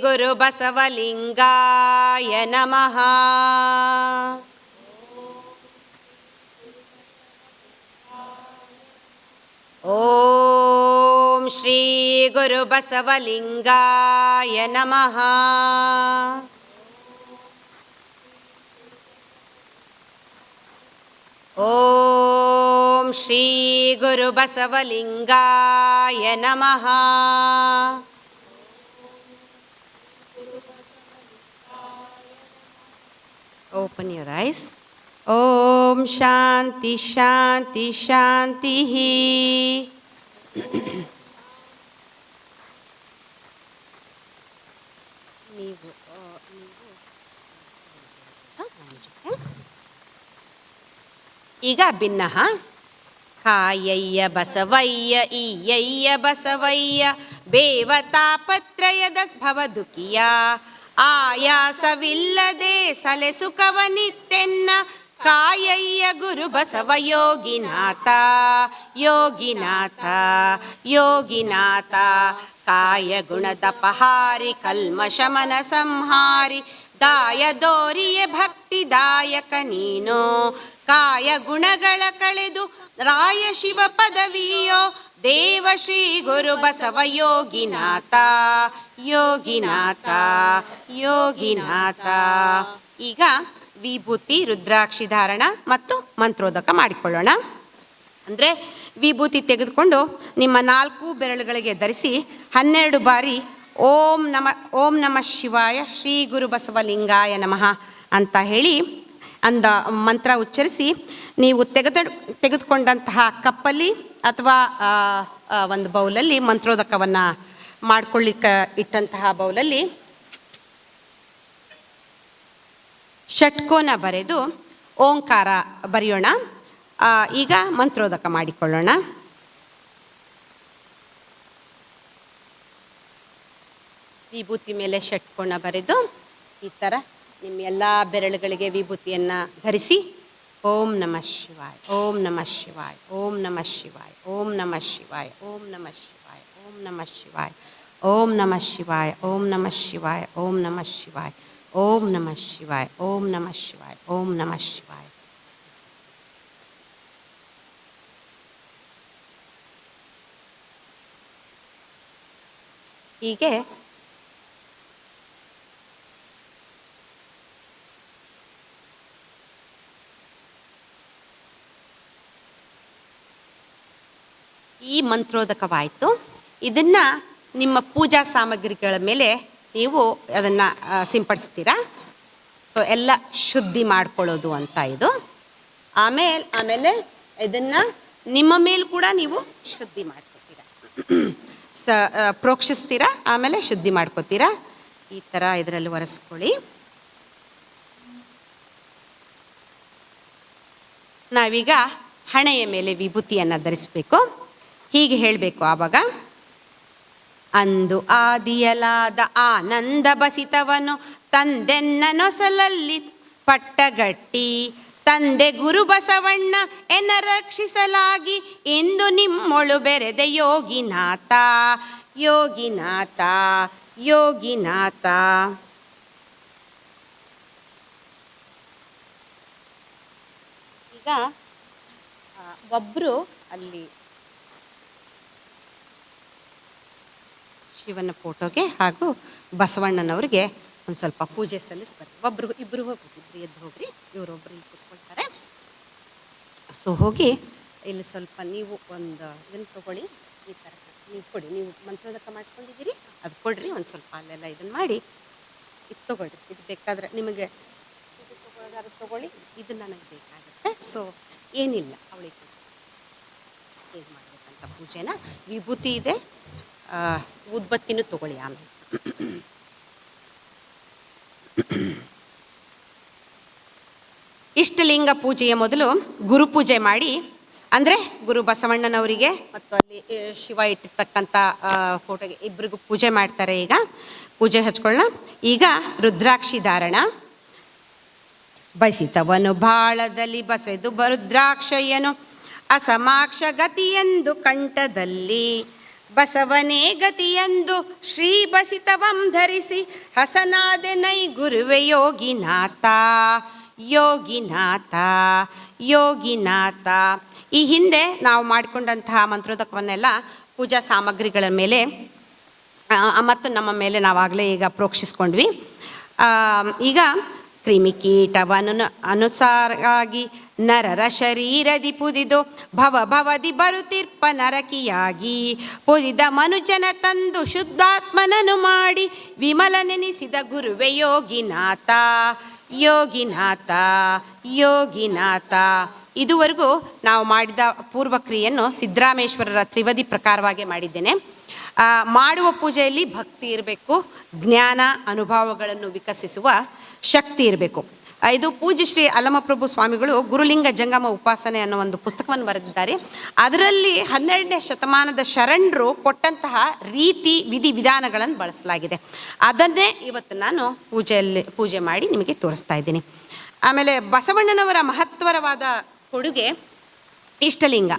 ಗುರು ಬಸವಲಿಂಗಾಯ ನಮಃ. ಓಂ ಶ್ರೀ ಗುರು ಬಸವಲಿಂಗಾಯ ನಮಃ. ಓಂ ಶ್ರೀ ಗುರು ಬಸವಲಿಂಗಾಯ ನಮಃ. Open your eyes. Om Shanti Shanti Shanti. ಈಗ ಭಿನ್ನಃ ಕಾಯಯ್ಯ ಬಸವಯ್ಯ ಈಯಯ್ಯ ಬಸವಯ್ಯ ಬೇವತಾಪತ್ರಯದ ಭವದುಕಿಯ ಆಯಾಸವಿಲ್ಲದೆ ಸಲೆ ಸುಖವನಿತ್ತೆನ್ನ ಕಾಯಯ್ಯ ಗುರು ಬಸವ ಯೋಗಿನಾಥ ಯೋಗಿನಾಥ ಯೋಗಿನಾಥ ಕಾಯ ಗುಣದ ಪಹಾರಿ ಕಲ್ಮಶಮನ ಸಂಹಾರಿ ದಾಯದೋರಿಯ ಭಕ್ತಿದಾಯಕ ನೀನು ಕಾಯ ಗುಣಗಳ ಕಳೆದು ರಾಯ ಶಿವ ಪದವಿಯೋ ದೇವ ಶ್ರೀ ಗುರು ಬಸವ ಯೋಗಿನಾಥ ಯೋಗಿನಾಥ ಯೋಗಿನಾಥ. ಈಗ ವಿಭೂತಿ ರುದ್ರಾಕ್ಷಿ ಧಾರಣ ಮತ್ತು ಮಂತ್ರೋದಕ ಮಾಡಿಕೊಳ್ಳೋಣ. ಅಂದರೆ ವಿಭೂತಿ ತೆಗೆದುಕೊಂಡು ನಿಮ್ಮ 4 ಬೆರಳುಗಳಿಗೆ ಧರಿಸಿ 12 ಬಾರಿ ಓಂ ನಮ ಶಿವಾಯ ಶ್ರೀ ಗುರು ಬಸವಲಿಂಗಾಯ ನಮಃ ಅಂತ ಹೇಳಿ ಅಂದ ಮಂತ್ರ ಉಚ್ಚರಿಸಿ ನೀವು ತೆಗೆದುಕೊಂಡಂತಹ ಕಪ್ಪಲ್ಲಿ ಅಥವಾ ಒಂದು ಬೌಲಲ್ಲಿ ಮಂತ್ರೋದಕವನ್ನು ಮಾಡ್ಕೊಳ್ಳಿಕ್ಕೆ ಇಟ್ಟಂತಹ ಬೌಲಲ್ಲಿ ಷಟ್ಕೋನ ಬರೆದು ಓಂಕಾರ ಬರೆಯೋಣ. ಈಗ ಮಂತ್ರೋದಕ ಮಾಡಿಕೊಳ್ಳೋಣ. ವಿಭೂತಿ ಮೇಲೆ ಷಟ್ಕೋನ ಬರೆದು ಈ ಥರ ನಿಮ್ಮ ಎಲ್ಲ ಬೆರಳುಗಳಿಗೆ ವಿಭೂತಿಯನ್ನು ಧರಿಸಿ ಓಂ ನಮಃ ಶಿವಾಯ ಓಂ ನಮಃ ಶಿವಾಯ ಓಂ ನಮಃ ಶಿವಾಯ ಓಂ ನಮಃ ಶಿವಾಯ ಓಂ ನಮಃ ಶಿವಾಯ ಓಂ ನಮಃ ಶಿವಾಯ ಓಂ ನಮಃ ಶಿವಾಯ ಓಂ ನಮಃ ಶಿವಾಯ ಓಂ ನಮಃ ಶಿವಾಯ ಓಂ ನಮಃ ಶಿವಾಯ ಓಂ ನಮಃ ಶಿವಾಯ ಓಂ ನಮಃ ಶಿವಾಯ. ಹೀಗೆ ಈ ಮಂತ್ರೋದಕವಾಯಿತು. ಇದನ್ನು ನಿಮ್ಮ ಪೂಜಾ ಸಾಮಗ್ರಿಗಳ ಮೇಲೆ ನೀವು ಅದನ್ನು ಸಿಂಪಡಿಸ್ತೀರಾ. ಸೊ ಎಲ್ಲ ಶುದ್ಧಿ ಮಾಡ್ಕೊಳ್ಳೋದು ಅಂತ ಇದು. ಆಮೇಲೆ ಇದನ್ನು ನಿಮ್ಮ ಮೇಲೂ ಕೂಡ ನೀವು ಶುದ್ಧಿ ಮಾಡ್ಕೊತೀರಾ, ಪ್ರೋಕ್ಷಿಸ್ತೀರಾ, ಆಮೇಲೆ ಶುದ್ಧಿ ಮಾಡ್ಕೊತೀರಾ. ಈ ಥರ ಇದರಲ್ಲಿ ಒರೆಸ್ಕೊಳ್ಳಿ. ನಾವೀಗ ಹಣೆಯ ಮೇಲೆ ವಿಭೂತಿಯನ್ನು ಧರಿಸಬೇಕು. ಹೀಗೆ ಹೇಳಬೇಕು ಆವಾಗ. ಅಂದು ಆದಿಯಲಾದ ಆನಂದ ಬಸಿತವನು ತಂದೆನ್ನ ನೊಸಲಲ್ಲಿ ಪಟ್ಟಗಟ್ಟಿ ತಂದೆ ಗುರು ಬಸವಣ್ಣ ಎನ್ನ ರಕ್ಷಿಸಲಾಗಿ ಇಂದು ನಿಮ್ಮೊಳು ಬೆರೆದೆ ಯೋಗಿನಾಥ ಯೋಗಿನಾಥ ಯೋಗಿನಾಥ. ಈಗ ಒಬ್ಬರು ಅಲ್ಲಿ ಶಿವನ ಫೋಟೋಗೆ ಹಾಗೂ ಬಸವಣ್ಣನವ್ರಿಗೆ ಒಂದು ಸ್ವಲ್ಪ ಪೂಜೆ ಸಲ್ಲಿಸ್ಬಾರ್ದು. ಇಬ್ಬರು ಹೋಗ್ಬಿಟ್ಟು ಎದ್ದು ಹೋಗ್ರಿ, ಇವರೊಬ್ಬರು ಇಲ್ಲಿ ಕೂತ್ಕೊಳ್ತಾರೆ. ಸೊ ಹೋಗಿ ಇಲ್ಲಿ ಸ್ವಲ್ಪ ನೀವು ಒಂದು ಇದನ್ನು ತೊಗೊಳ್ಳಿ. ಈ ಥರ ನೀವು ಕೊಡಿ, ನೀವು ಮಂತ್ರೋದಕ ಮಾಡ್ಕೊಂಡಿದ್ದೀರಿ ಅದು ಕೊಡ್ರಿ. ಒಂದು ಸ್ವಲ್ಪ ಅಲ್ಲೆಲ್ಲ ಇದನ್ನು ಮಾಡಿ ಇದು ತೊಗೊಳ್ರಿ. ಇದು ಬೇಕಾದರೆ ನಿಮಗೆ ಇದು ತೊಗೊಳ್ಳೋದಾದ್ರೆ ತೊಗೊಳ್ಳಿ, ಇದು ನನಗೆ ಬೇಕಾಗುತ್ತೆ. ಸೊ ಏನಿಲ್ಲ, ಅವಳಿಗೆ ಹೇಗೆ ಮಾಡಬೇಕಂತ ಪೂಜೆನ. ವಿಭೂತಿ ಇದೆ, ಉದ್ಬತ್ತಿನೂ ತಗೊಳ್ಳಿ. ಆಮೇಲೆ ಇಷ್ಟಲಿಂಗ ಪೂಜೆಯ ಮೊದಲು ಗುರುಪೂಜೆ ಮಾಡಿ, ಅಂದರೆ ಗುರು ಬಸವಣ್ಣನವರಿಗೆ ಮತ್ತು ಅಲ್ಲಿ ಶಿವ ಇಟ್ಟಿರ್ತಕ್ಕಂಥ ಫೋಟೋಗೆ ಇಬ್ಬರಿಗೂ ಪೂಜೆ ಮಾಡ್ತಾರೆ. ಈಗ ಪೂಜೆ ಹಚ್ಕೊಳ್ಳೋಣ. ಈಗ ರುದ್ರಾಕ್ಷಿ ಧಾರಣ. ಬಸಿತವನು ಬಾಳದಲ್ಲಿ ಬಸೆದು ರುದ್ರಾಕ್ಷಯ್ಯನು ಅಸಮಾಕ್ಷ ಗತಿಯೆಂದು ಕಂಠದಲ್ಲಿ ಬಸವನೇ ಗತಿಯೆಂದು ಶ್ರೀ ಬಸಿತವಂ ಧರಿಸಿ ಹಸನಾದೆ ನೈ ಗುರುವೆ ಯೋಗಿನಾಥ ಯೋಗಿನಾಥ ಯೋಗಿನಾಥ. ಈ ಹಿಂದೆ ನಾವು ಮಾಡಿಕೊಂಡಂತಹ ಮಂತ್ರೋದಕವನ್ನೆಲ್ಲ ಪೂಜಾ ಸಾಮಗ್ರಿಗಳ ಮೇಲೆ ಮತ್ತು ನಮ್ಮ ಮೇಲೆ ನಾವಾಗಲೇ ಈಗ ಪ್ರೋಕ್ಷಿಸ್ಕೊಂಡ್ವಿ. ಈಗ ಕ್ರಿಮಿಕೀಟವನ್ನು ಅನುಸಾರಾಗಿ ನರರ ಶರೀರದಿ ಪುದಿದು ಭವದಿ ಬರುತ್ತಿರ್ಪ ನರಕಿಯಾಗಿ ಪುದಿದ ಮನುಜನ ತಂದು ಶುದ್ಧಾತ್ಮನನು ಮಾಡಿ ವಿಮಲ ನೆನೆಸಿದ ಗುರುವೆ ಯೋಗಿನಾಥ ಯೋಗಿನಾಥ ಯೋಗಿನಾಥ. ಇದುವರೆಗೂ ನಾವು ಮಾಡಿದ ಪೂರ್ವಕ್ರಿಯೆಯನ್ನು ಸಿದ್ದರಾಮೇಶ್ವರರ ತ್ರಿವದಿ ಪ್ರಕಾರವಾಗಿ ಮಾಡಿದ್ದೇನೆ. ಮಾಡುವ ಪೂಜೆಯಲ್ಲಿ ಭಕ್ತಿ ಇರಬೇಕು, ಜ್ಞಾನ ಅನುಭವಗಳನ್ನು ವಿಕಸಿಸುವ ಶಕ್ತಿ ಇರಬೇಕು. ಇದು ಪೂಜ್ಯ ಶ್ರೀ ಅಲ್ಲಮಪ್ರಭು ಸ್ವಾಮಿಗಳು ಗುರುಲಿಂಗ ಜಂಗಮ ಉಪಾಸನೆ ಅನ್ನೋ ಒಂದು ಪುಸ್ತಕವನ್ನು ಬರೆದಿದ್ದಾರೆ. ಅದರಲ್ಲಿ 12ನೇ ಶತಮಾನದ ಶರಣರು ಕೊಟ್ಟಂತಹ ರೀತಿ ವಿಧಿ ವಿಧಾನಗಳನ್ನು ಬಳಸಲಾಗಿದೆ. ಅದನ್ನೇ ಇವತ್ತು ನಾನು ಪೂಜೆ ಮಾಡಿ ನಿಮಗೆ ತೋರಿಸ್ತಾ ಇದ್ದೀನಿ. ಆಮೇಲೆ ಬಸವಣ್ಣನವರ ಮಹತ್ವರವಾದ ಕೊಡುಗೆ ಇಷ್ಟಲಿಂಗ.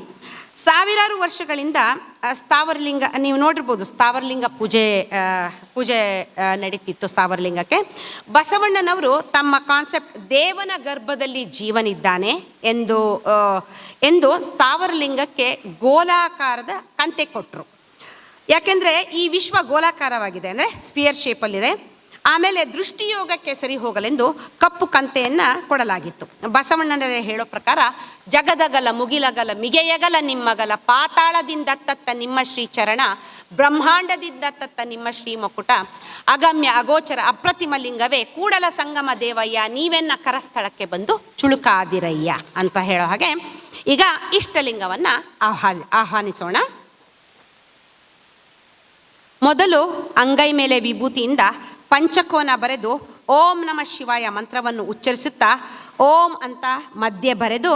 ಸಾವಿರಾರು ವರ್ಷಗಳಿಂದ ಸ್ಥಾವರಲಿಂಗ, ನೀವು ನೋಡಿರ್ಬೋದು, ಸ್ಥಾವರಲಿಂಗ ಪೂಜೆ ನಡೀತಿತ್ತು. ಸ್ಥಾವರಲಿಂಗಕ್ಕೆ ಬಸವಣ್ಣನವರು ತಮ್ಮ ಕಾನ್ಸೆಪ್ಟ್ ದೇವನ ಗರ್ಭದಲ್ಲಿ ಜೀವನಿದ್ದಾನೆ ಎಂದು ಸ್ಥಾವರಲಿಂಗಕ್ಕೆ ಗೋಲಾಕಾರದ ಕಂತೆ ಕೊಟ್ಟರು. ಯಾಕೆಂದರೆ ಈ ವಿಶ್ವ ಗೋಲಾಕಾರವಾಗಿದೆ, ಅಂದರೆ ಸ್ಪಿಯರ್ ಶೇಪಲ್ಲಿದೆ. ಆಮೇಲೆ ದೃಷ್ಟಿಯೋಗಕ್ಕೆ ಸರಿ ಹೋಗಲೆಂದು ಕಪ್ಪು ಕಂತೆಯನ್ನು ಕೊಡಲಾಗಿತ್ತು. ಬಸವಣ್ಣನವರೇ ಹೇಳೋ ಪ್ರಕಾರ, ಜಗದಗಲ ಮುಗಿಲಗಲ ಮಿಗೆಯಗಲ ನಿಮ್ಮಗಲ, ಪಾತಾಳದಿಂದ ತತ್ತ ನಿಮ್ಮ ಶ್ರೀಚರಣ, ಬ್ರಹ್ಮಾಂಡದಿಂದ ತತ್ತ ನಿಮ್ಮ ಶ್ರೀ ಮಕುಟ, ಅಗಮ್ಯ ಅಗೋಚರ ಅಪ್ರತಿಮ ಲಿಂಗವೇ ಕೂಡಲ ಸಂಗಮ ದೇವಯ್ಯ, ನೀವೆನ್ನ ಕರಸ್ಥಳಕ್ಕೆ ಬಂದು ಚುಳುಕಾದಿರಯ್ಯ ಅಂತ ಹೇಳೋ ಹಾಗೆ ಈಗ ಇಷ್ಟಲಿಂಗವನ್ನು ಆಹ್ವಾನಿಸೋಣ. ಮೊದಲು ಅಂಗೈ ಮೇಲೆ ವಿಭೂತಿಯಿಂದ ಪಂಚಕೋನ ಬರೆದು ಓಂ ನಮ ಶಿವಾಯ ಮಂತ್ರವನ್ನು ಉಚ್ಚರಿಸುತ್ತಾ ಓಂ ಅಂತ ಮಧ್ಯೆ ಬರೆದು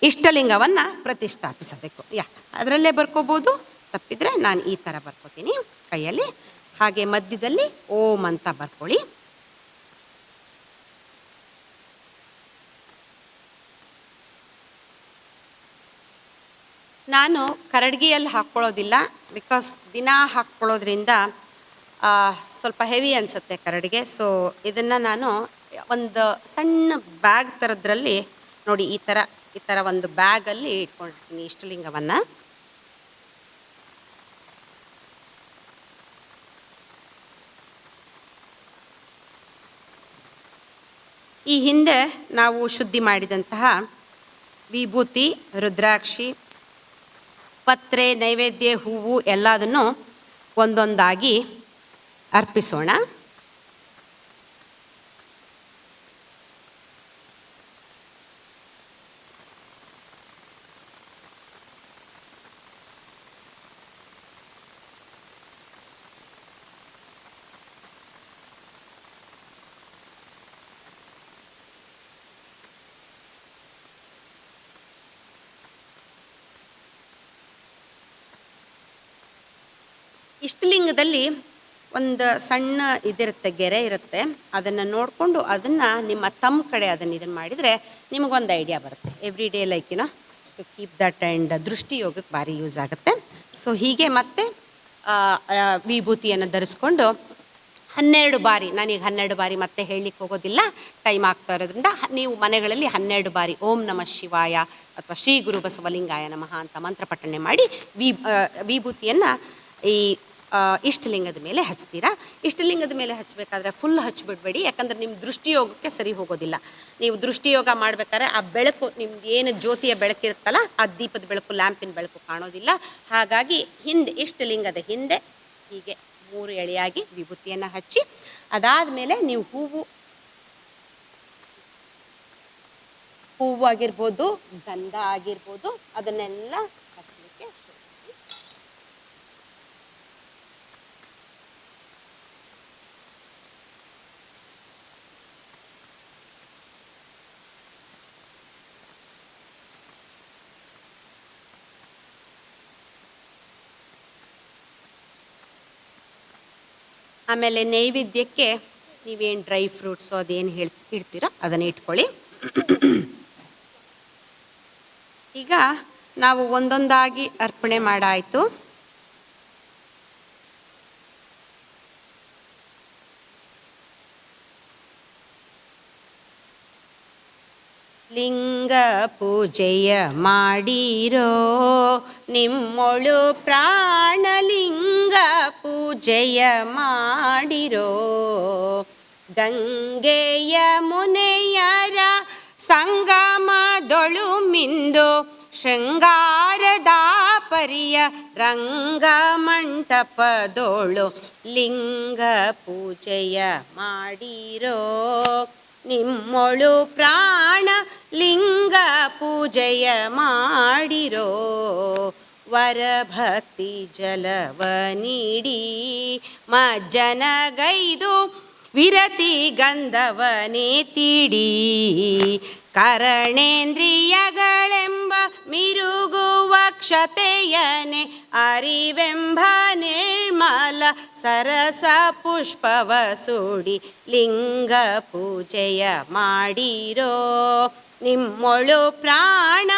ಇಷ್ಟಲಿಂಗವನ್ನು ಪ್ರತಿಷ್ಠಾಪಿಸಬೇಕು. ಅದರಲ್ಲೇ ಬರ್ಕೋಬೋದು, ತಪ್ಪಿದ್ರೆ ನಾನು ಈ ಥರ ಬರ್ಕೋತೀನಿ ಕೈಯಲ್ಲಿ. ಹಾಗೆ ಮಧ್ಯದಲ್ಲಿ ಓಂ ಅಂತ ಬರ್ಕೊಳ್ಳಿ. ನಾನು ಕರಡ್ಗಿಯಲ್ಲಿ ಹಾಕ್ಕೊಳ್ಳೋದಿಲ್ಲ, ಬಿಕಾಸ್ ದಿನ ಹಾಕ್ಕೊಳ್ಳೋದ್ರಿಂದ ಸ್ವಲ್ಪ ಹೆವಿ ಅನಿಸುತ್ತೆ ಕರಡಿಗೆ. ಸೊ ಇದನ್ನು ನಾನು ಒಂದು ಸಣ್ಣ ಬ್ಯಾಗ್ ಥರದ್ರಲ್ಲಿ ನೋಡಿ, ಈ ಥರ ಒಂದು ಬ್ಯಾಗಲ್ಲಿ ಇಟ್ಕೊಂಡಿರ್ತೀನಿ ಇಷ್ಟಲಿಂಗವನ್ನು. ಈ ಹಿಂದೆ ನಾವು ಶುದ್ಧಿ ಮಾಡಿದಂತಹ ವಿಭೂತಿ, ರುದ್ರಾಕ್ಷಿ, ಪತ್ರೆ, ನೈವೇದ್ಯ, ಹೂವು ಎಲ್ಲದನ್ನು ಒಂದೊಂದಾಗಿ ಅರ್ಪಿಸೋಣ. ಇಷ್ಟಲಿಂಗದಲ್ಲಿ ಒಂದು ಸಣ್ಣ ಇದಿರುತ್ತೆ, ಗೆರೆ ಇರುತ್ತೆ. ಅದನ್ನು ನೋಡಿಕೊಂಡು ಅದನ್ನು ನಿಮ್ಮ ತಮ್ಮ ಕಡೆ ಇದನ್ನು ಮಾಡಿದರೆ ನಿಮಗೊಂದು ಐಡಿಯಾ ಬರುತ್ತೆ. Every day like to keep that and ದೃಷ್ಟಿ ಯೋಗಕ್ಕೆ ಭಾರಿ ಯೂಸ್ ಆಗುತ್ತೆ. ಸೊ ಹೀಗೆ ಮತ್ತೆ ವಿಭೂತಿಯನ್ನು ಧರಿಸ್ಕೊಂಡು 12 ಬಾರಿ, ನಾನೀಗ 12 ಬಾರಿ ಮತ್ತೆ ಹೇಳಲಿಕ್ಕೆ ಹೋಗೋದಿಲ್ಲ, ಟೈಮ್ ಆಗ್ತಾ ಇರೋದ್ರಿಂದ ನೀವು ಮನೆಗಳಲ್ಲಿ 12 ಬಾರಿ ಓಂ ನಮಃ ಶಿವಾಯ ಅಥವಾ ಶ್ರೀ ಗುರು ಬಸವಲಿಂಗಾಯ ನಮಃ ಅಂತ ಮಂತ್ರ ಪಠಣೆ ಮಾಡಿ ವಿಭೂತಿಯನ್ನು ಈ ಇಷ್ಟಲಿಂಗದ ಮೇಲೆ ಹಚ್ತೀರಾ. ಇಷ್ಟಲಿಂಗದ ಮೇಲೆ ಹಚ್ಚಬೇಕಾದ್ರೆ ಫುಲ್ ಹಚ್ಚಿಬಿಡ್ಬೇಡಿ, ಯಾಕಂದರೆ ನಿಮ್ಮ ದೃಷ್ಟಿಯೋಗಕ್ಕೆ ಸರಿ ಹೋಗೋದಿಲ್ಲ. ನೀವು ದೃಷ್ಟಿಯೋಗ ಮಾಡಬೇಕಾದ್ರೆ ಆ ಬೆಳಕು, ನಿಮ್ದು ಏನು ಜ್ಯೋತಿಯ ಬೆಳಕಿರುತ್ತಲ್ಲ, ಆ ದೀಪದ ಬೆಳಕು, ಲ್ಯಾಂಪಿನ ಬೆಳಕು ಕಾಣೋದಿಲ್ಲ. ಹಾಗಾಗಿ ಇಷ್ಟಲಿಂಗದ ಹಿಂದೆ ಹೀಗೆ 3 ಎಳೆಯಾಗಿ ವಿಭೂತಿಯನ್ನು ಹಚ್ಚಿ, ಅದಾದ ಮೇಲೆ ನೀವು ಹೂವು ಆಗಿರ್ಬೋದು, ಗಂಧ ಆಗಿರ್ಬೋದು, ಅದನ್ನೆಲ್ಲ ಹಚ್ಚಲಿಕ್ಕೆ ಆಮೇಲೆ ನೈವೇದ್ಯಕ್ಕೆ ನೀವೇನು ಡ್ರೈ ಫ್ರೂಟ್ಸು ಅದೇನು ಇಡ್ತೀರೋ ಅದನ್ನು ಇಟ್ಕೊಳ್ಳಿ. ಈಗ ನಾವು ಒಂದೊಂದಾಗಿ ಅರ್ಪಣೆ ಮಾಡಾಯಿತು. ಲಿಂಗ ಪೂಜೆಯ ಮಾಡಿರೋ ನಿಮ್ಮೊಳು ಪ್ರಾಣಲಿಂಗ ಪೂಜೆಯ ಮಾಡಿರೋ, ಗಂಗೆಯ ಮುನೆಯರ ಸಂಗಮದೊಳು ಮಿಂದು ಶೃಂಗಾರದ ಪರಿಯ ರಂಗ ಮಂಟಪದೋಳು ಲಿಂಗ ಪೂಜೆಯ ಮಾಡಿರೋ. ನಿಮ್ಮೊಳು ಪ್ರಾಣ ಲಿಂಗ ಪೂಜೆಯ ಮಾಡಿರೋ. ವರಭಕ್ತಿ ಜಲವ ನೀಡಿ ಮಜ್ಜನಗೈದು ವಿರತಿ ಗಂಧವನೇ ತೀಡಿ. ಕರಣೇಂದ್ರಿಯಗಳೆಂಬ ಮಿರುಗುವ ಕ್ಷತೆಯನೆ ಅರಿವೆಂಬ ನಿರ್ಮಲ ಸರಸ ಪುಷ್ಪವ ಸೂಡಿ ಲಿಂಗ ಪೂಜೆಯ ಮಾಡಿರೋ. ನಿಮ್ಮೊಳು ಪ್ರಾಣ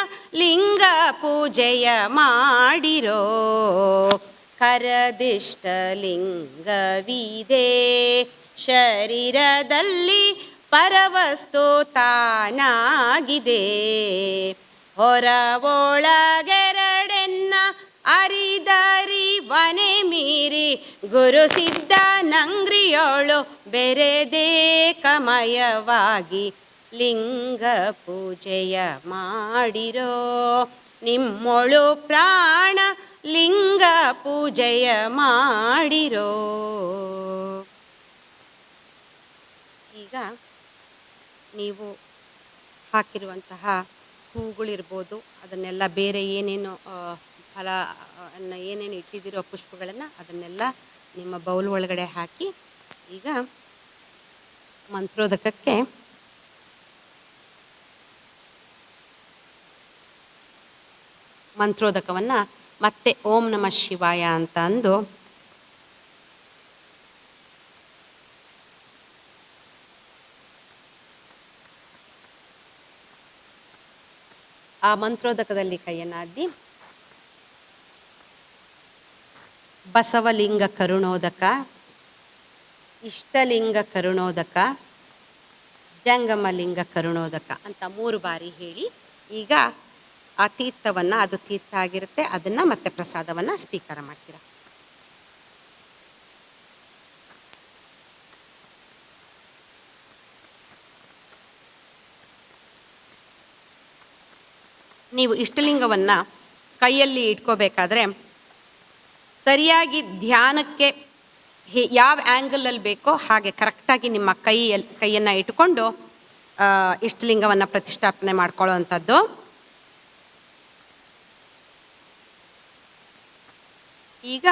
ಲಿಂಗ ಪೂಜೆಯ ಮಾಡಿರೋ. ಕರದಿಷ್ಟ ಲಿಂಗವಿದೆ ಶರೀರದಲ್ಲಿ ಪರವಸ್ತು ತಾನಾಗಿದೆ. ಹೊರ ಒಳಗೆರಡೆನ್ನ ಅರಿದರಿವನೆ ಮೀರಿ ಗುರು ಸಿದ್ಧ ನಂಗ್ರಿಯೋಳು ಬೆರೆದೇ ಕಮಯವಾಗಿ ಲಿಂಗ ಪೂಜೆಯ ಮಾಡಿರೋ. ನಿಮ್ಮೊಳು ಪ್ರಾಣ ಲಿಂಗ ಪೂಜೆಯ ಮಾಡಿರೋ. ಈಗ ನೀವು ಹಾಕಿರುವಂತಹ ಹೂಗಳಿರ್ಬೋದು, ಅದನ್ನೆಲ್ಲ ಬೇರೆ ಏನೇನು ಫಲ ಏನೇನು ಇಟ್ಟಿದ್ದೀರೋ ಪುಷ್ಪಗಳನ್ನು ಅದನ್ನೆಲ್ಲ ನಿಮ್ಮ ಬೌಲ್ ಒಳಗಡೆ ಹಾಕಿ ಈಗ ಮಂತ್ರೋದಕಕ್ಕೆ ಮಂತ್ರೋದಕವನ್ನು ಮತ್ತೆ ಓಂ ನಮಃ ಶಿವಾಯ ಅಂತ ಅಂದು ಆ ಮಂತ್ರೋದಕದಲ್ಲಿ ಕೈಯನ್ನು ಅದ್ದಿ ಬಸವಲಿಂಗ ಕರುಣೋದಕ, ಇಷ್ಟಲಿಂಗ ಕರುಣೋದಕ, ಜಂಗಮಲಿಂಗ ಕರುಣೋದಕ ಅಂತ 3 ಬಾರಿ ಹೇಳಿ ಈಗ ಆ ತೀರ್ಥವನ್ನು, ಅದು ತೀರ್ಥ ಆಗಿರುತ್ತೆ, ಅದನ್ನು ಮತ್ತೆ ಪ್ರಸಾದವನ್ನು ಸ್ವೀಕಾರ ಮಾಡ್ತೀರ. ನೀವು ಇಷ್ಟಲಿಂಗವನ್ನು ಕೈಯಲ್ಲಿ ಇಟ್ಕೋಬೇಕಾದ್ರೆ ಸರಿಯಾಗಿ ಧ್ಯಾನಕ್ಕೆ ಯಾವ ಆ್ಯಂಗಲಲ್ಲಿ ಬೇಕೋ ಹಾಗೆ ಕರೆಕ್ಟಾಗಿ ನಿಮ್ಮ ಕೈಯನ್ನು ಇಟ್ಕೊಂಡು ಇಷ್ಟಲಿಂಗವನ್ನು ಪ್ರತಿಷ್ಠಾಪನೆ ಮಾಡ್ಕೊಳ್ಳೋ ಅಂಥದ್ದು. ಈಗ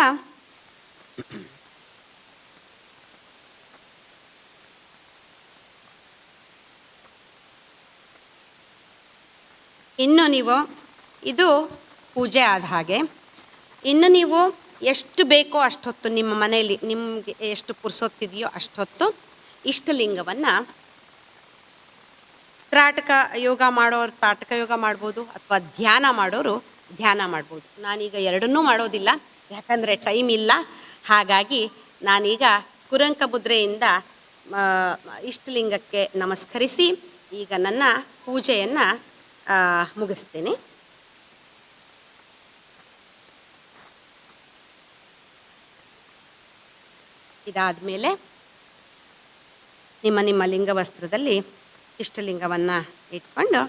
ಇನ್ನು ನೀವು ಇದು ಪೂಜೆ ಆದ ಹಾಗೆ ಇನ್ನು ನೀವು ಎಷ್ಟು ಬೇಕೋ ಅಷ್ಟೊತ್ತು ನಿಮ್ಮ ಮನೆಯಲ್ಲಿ ನಿಮಗೆ ಎಷ್ಟು ಪುರ್ಸೊತ್ತಿದೆಯೋ ಅಷ್ಟೊತ್ತು ಇಷ್ಟಲಿಂಗವನ್ನು ತ್ರಾಟಕ ಯೋಗ ಮಾಡೋರು ತ್ರಾಟಕ ಯೋಗ ಮಾಡ್ಬೋದು, ಅಥವಾ ಧ್ಯಾನ ಮಾಡೋರು ಧ್ಯಾನ ಮಾಡ್ಬೋದು. ನಾನೀಗ ಎರಡನ್ನೂ ಮಾಡೋದಿಲ್ಲ, ಯಾಕಂದರೆ ಟೈಮ್ ಇಲ್ಲ. ಹಾಗಾಗಿ ನಾನೀಗ ಕುರಂಕ ಮುದ್ರೆಯಿಂದ ಇಷ್ಟಲಿಂಗಕ್ಕೆ ನಮಸ್ಕರಿಸಿ ಈಗ ನನ್ನ ಪೂಜೆಯನ್ನು ಮುಗಿಸ್ತೇನೆ. ಇದಾದ ಮೇಲೆ ನಿಮ್ಮ ಲಿಂಗ ವಸ್ತ್ರದಲ್ಲಿ ಇಷ್ಟಲಿಂಗವನ್ನು ಇಟ್ಕೊಂಡು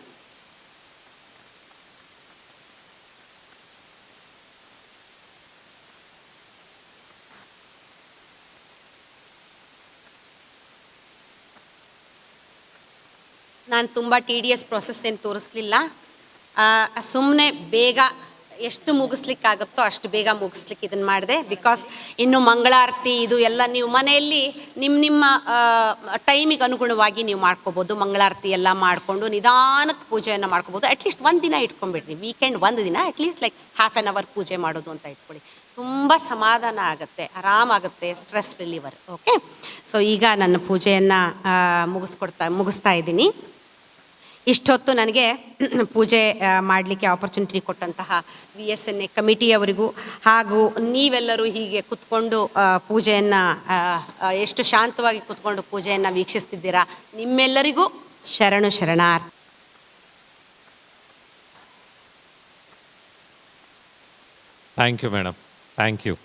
ನಾನು ತುಂಬ TDS ಪ್ರೊಸೆಸ್ ಏನು ತೋರಿಸ್ಲಿಲ್ಲ. ಸುಮ್ಮನೆ ಬೇಗ ಎಷ್ಟು ಮುಗಿಸ್ಲಿಕ್ಕಾಗುತ್ತೋ ಅಷ್ಟು ಬೇಗ ಮುಗಿಸ್ಲಿಕ್ಕೆ ಇದನ್ನು ಮಾಡಿದೆ. ಬಿಕಾಸ್ ಇನ್ನು ಮಂಗಳಾರತಿ ಇದು ಎಲ್ಲ ನೀವು ಮನೆಯಲ್ಲಿ ನಿಮ್ಮ ಟೈಮಿಗೆ ಅನುಗುಣವಾಗಿ ನೀವು ಮಾಡ್ಕೋಬೋದು. ಮಂಗಳಾರತಿ ಎಲ್ಲ ಮಾಡಿಕೊಂಡು ನಿಧಾನಕ್ಕೆ ಪೂಜೆಯನ್ನು ಮಾಡ್ಕೋಬೋದು. ಅಟ್ಲೀಸ್ಟ್ ಒಂದು ದಿನ ಇಟ್ಕೊಂಡ್ಬಿಡ್ರಿ, ವೀಕೆಂಡ್ ಒಂದು ದಿನ at least like half an hour ಪೂಜೆ ಮಾಡೋದು ಅಂತ ಇಟ್ಕೊಳ್ಳಿ. ತುಂಬ ಸಮಾಧಾನ ಆಗುತ್ತೆ, ಆರಾಮಾಗುತ್ತೆ, ಸ್ಟ್ರೆಸ್ ರಿಲೀವರ್. ಓಕೆ, ಸೊ ಈಗ ನನ್ನ ಪೂಜೆಯನ್ನು ಮುಗಿಸ್ತಾ ಇದ್ದೀನಿ. ಇಷ್ಟೊತ್ತು ನನಗೆ ಪೂಜೆ ಮಾಡಲಿಕ್ಕೆ ಆಪರ್ಚುನಿಟಿ ಕೊಟ್ಟಂತಹ VSNA ಕಮಿಟಿಯವರಿಗೂ ಹಾಗೂ ನೀವೆಲ್ಲರೂ ಹೀಗೆ ಕುತ್ಕೊಂಡು ಪೂಜೆಯನ್ನು ಎಷ್ಟು ಶಾಂತವಾಗಿ ಕುತ್ಕೊಂಡು ಪೂಜೆಯನ್ನು ವೀಕ್ಷಿಸ್ತಿದ್ದೀರಾ, ನಿಮ್ಮೆಲ್ಲರಿಗೂ ಶರಣಾರ್ಥಿ. Thank you madam, thank you.